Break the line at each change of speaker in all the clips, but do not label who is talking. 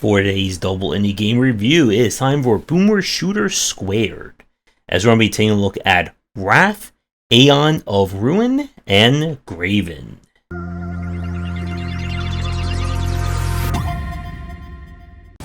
For today's double indie game review, it is time for Boomer Shooter Squared, as we're going to be taking a look at Wrath, Aeon of Ruin, and Graven.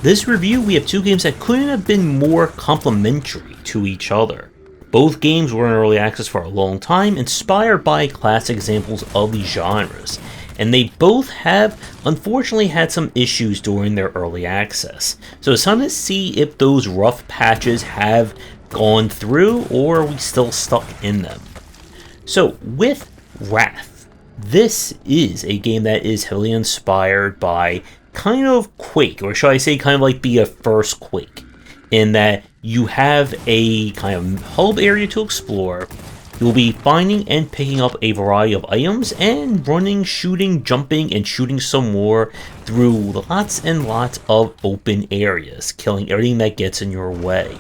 This review, we have two games that couldn't have been more complementary to each other. Both games were in early access for a long time, inspired by classic examples of these genres, and they both have unfortunately had some issues during their early access. So it's time to see if those rough patches have gone through or are we still stuck in them. So with Wrath, this is a game that is heavily inspired by kind of Quake, or should I say kind of like the first Quake, in that you have a kind of hub area to explore. You'll be finding and picking up a variety of items and running, shooting, jumping, and shooting some more through lots and lots of open areas, killing everything that gets in your way.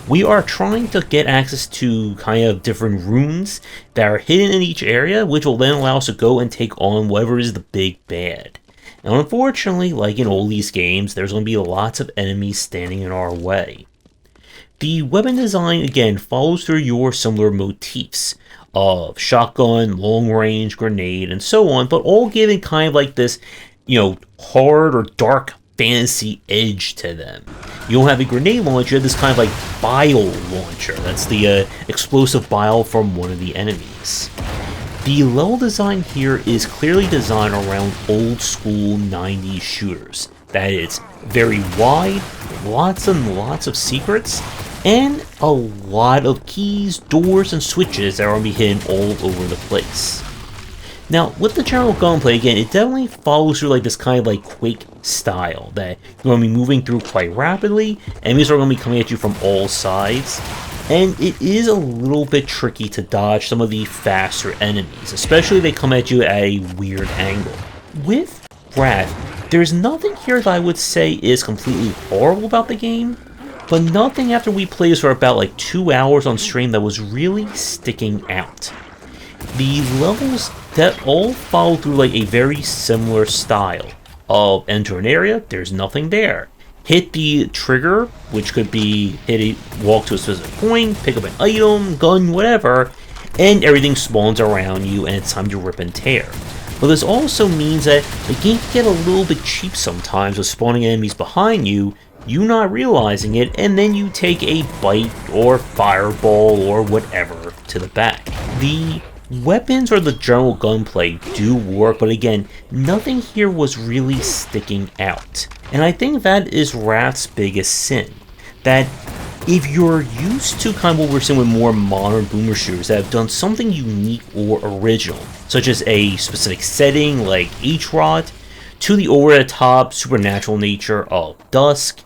We are trying to get access to kind of different runes that are hidden in each area, which will then allow us to go and take on whatever is the big bad. And unfortunately, like in all these games, there's going to be lots of enemies standing in our way. The weapon design, again, follows through your similar motifs of shotgun, long range, grenade, and so on, but all given kind of like this, hard or dark fantasy edge to them. You don't have a grenade launcher, you have this kind of like bile launcher. That's the explosive bile from one of the enemies. The level design here is clearly designed around old school 90s shooters. That is very wide, lots and lots of secrets, and a lot of keys, doors, and switches that are going to be hidden all over the place. Now, with the general gunplay, again, it definitely follows through like this kind of like Quake style, that you're going to be moving through quite rapidly, enemies are going to be coming at you from all sides, and it is a little bit tricky to dodge some of the faster enemies, especially if they come at you at a weird angle. With Wrath, there's nothing here that I would say is completely horrible about the game, but nothing after we played this for about like 2 hours on stream that was really sticking out. The levels that all follow through like a very similar style of enter an area, there's nothing there. Hit the trigger, which could be walk to a specific point, pick up an item, gun, whatever, and everything spawns around you and it's time to rip and tear. But this also means that the game can get a little bit cheap sometimes with spawning enemies behind you, you not realizing it, and then you take a bite or fireball or whatever to the back. The weapons or the general gunplay do work, but again, nothing here was really sticking out. And I think that is Wrath's biggest sin. That if you're used to kind of what we're seeing with more modern boomer shooters that have done something unique or original, such as a specific setting like H-Rod, to the over-the-top supernatural nature of Dusk,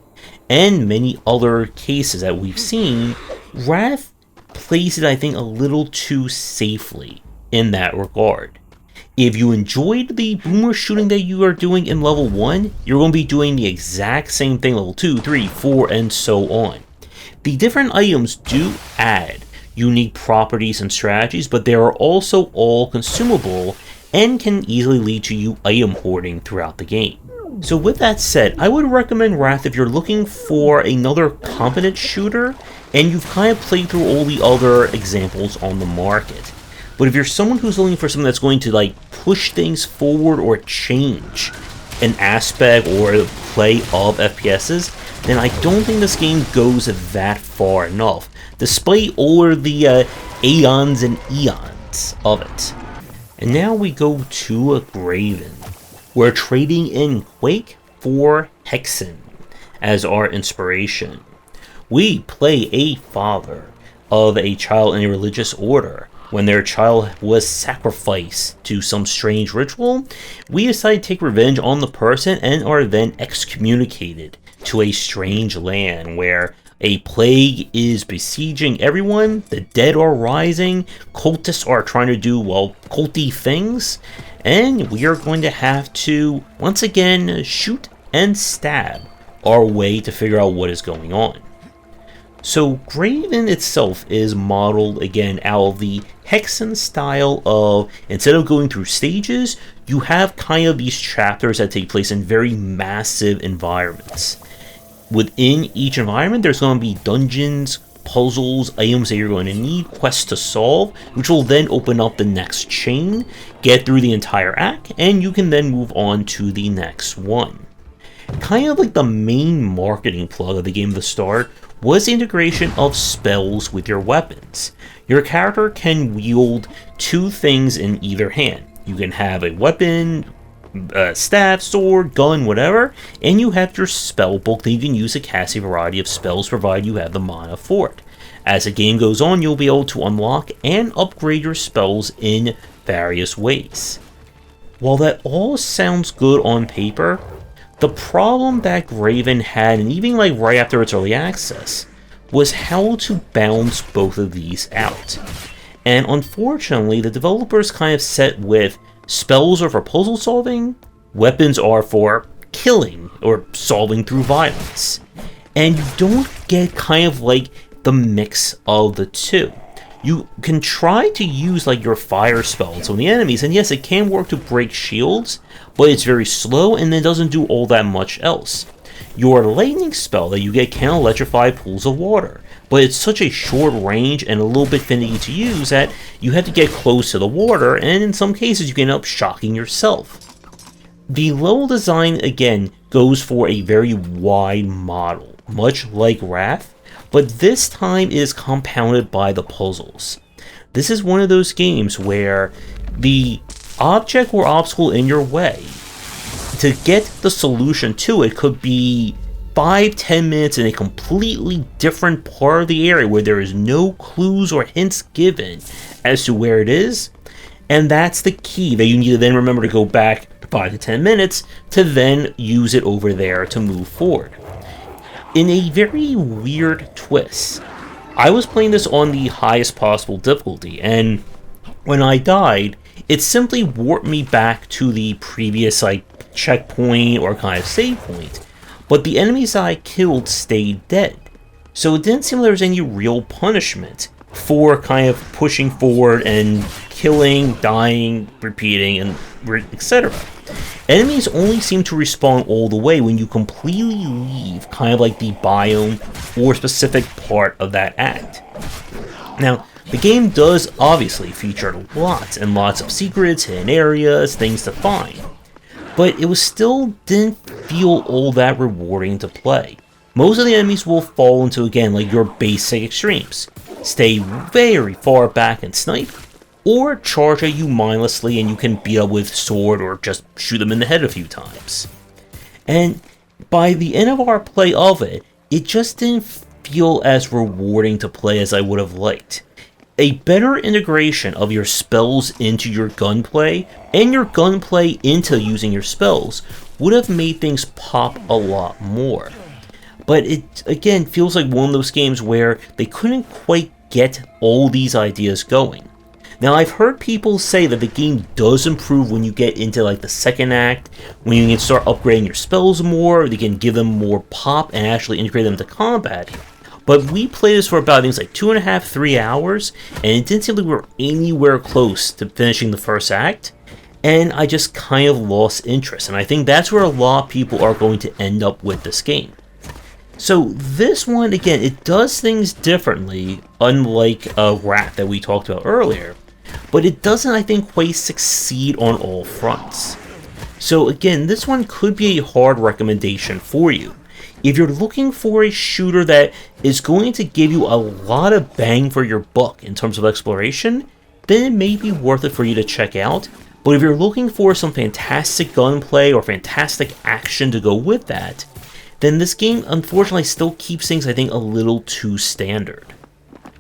and many other cases that we've seen, Wrath plays it, I think, a little too safely in that regard. If you enjoyed the boomer shooting that you are doing in level 1, you're going to be doing the exact same thing level 2, 3, 4, and so on. The different items do add unique properties and strategies, but they are also all consumable and can easily lead to you item hoarding throughout the game. So with that said, I would recommend Wrath if you're looking for another competent shooter and you've kind of played through all the other examples on the market. But if you're someone who's looking for something that's going to like push things forward or change an aspect or play of FPSs, then I don't think this game goes that far enough, despite all of the aeons and eons of it. And now we go to Graven. We're trading in Quake for Hexen as our inspiration. We play a father of a child in a religious order. When their child was sacrificed to some strange ritual, we decide to take revenge on the person and are then excommunicated to a strange land where a plague is besieging everyone, the dead are rising, cultists are trying to do, culty things, and we are going to have to, once again, shoot and stab our way to figure out what is going on. So Graven itself is modeled again out of the Hexen style of, instead of going through stages, you have kind of these chapters that take place in very massive environments. Within each environment, there's going to be dungeons, puzzles, items that you're going to need, quests to solve, which will then open up the next chain, get through the entire act, and you can then move on to the next one. Kind of like the main marketing plug of the game at the start was the integration of spells with your weapons. Your character can wield two things in either hand. You can have a weapon, staff, sword, gun, whatever, and you have your spell book that you can use to cast a variety of spells provided you have the mana for it. As the game goes on, you'll be able to unlock and upgrade your spells in various ways. While that all sounds good on paper, the problem that Graven had, and even like right after its early access, was how to balance both of these out. And unfortunately, the developers kind of set with spells are for puzzle solving, weapons are for killing or solving through violence. And you don't get kind of like the mix of the two. You can try to use like your fire spells on the enemies, and yes, it can work to break shields, but it's very slow and it doesn't do all that much else. Your lightning spell that you get can electrify pools of water, but it's such a short range and a little bit finicky to use that you have to get close to the water, and in some cases you can end up shocking yourself. The level design again goes for a very wide model, much like Wrath, but this time is compounded by the puzzles. This is one of those games where the object or obstacle in your way, to get the solution to it could be 5-10 minutes in a completely different part of the area where there is no clues or hints given as to where it is, and that's the key that you need to then remember to go back 5 to 10 minutes to then use it over there to move forward. In a very weird twist, I was playing this on the highest possible difficulty, and when I died, it simply warped me back to the previous like checkpoint or kind of save point, but the enemies I killed stayed dead. So it didn't seem like there was any real punishment for kind of pushing forward and killing, dying, repeating, and etc. Enemies only seem to respawn all the way when you completely leave kind of like the biome or specific part of that act. Now, the game does obviously feature lots and lots of secrets, hidden areas, things to find, but it was still didn't feel all that rewarding to play. Most of the enemies will fall into, again, like your basic extremes. Stay very far back and snipe, or charge at you mindlessly and you can beat up with sword or just shoot them in the head a few times. And by the end of our play of it, it just didn't feel as rewarding to play as I would have liked. A better integration of your spells into your gunplay, and your gunplay into using your spells, would have made things pop a lot more. But it, again, feels like one of those games where they couldn't quite get all these ideas going. Now, I've heard people say that the game does improve when you get into like the second act, when you can start upgrading your spells more, they can give them more pop and actually integrate them into combat. But we played this for about, I think it's like 2.5-3 hours, and it didn't seem like we were anywhere close to finishing the first act, and I just kind of lost interest, and I think that's where a lot of people are going to end up with this game. So this one, again, it does things differently, unlike Wrath that we talked about earlier, but it doesn't, I think, quite succeed on all fronts. So again, this one could be a hard recommendation for you. If you're looking for a shooter that is going to give you a lot of bang for your buck in terms of exploration, then it may be worth it for you to check out. But if you're looking for some fantastic gunplay or fantastic action to go with that, then this game unfortunately still keeps things, I think, a little too standard.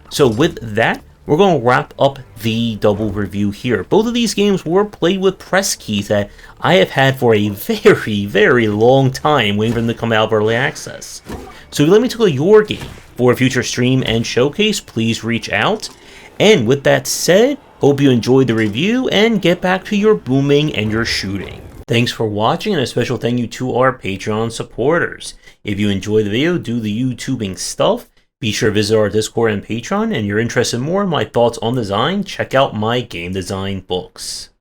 So with that, we're going to wrap up the double review here. Both of these games were played with press keys that I have had for a very, very long time waiting for them to come out of early access. So if you let me tackle your game for a future stream and showcase, please reach out. And with that said, hope you enjoyed the review and get back to your booming and your shooting. Thanks for watching, and a special thank you to our Patreon supporters. If you enjoyed the video, do the YouTubing stuff, Be sure to visit our Discord and Patreon, and if you're interested in more of my thoughts on design, check out my game design books.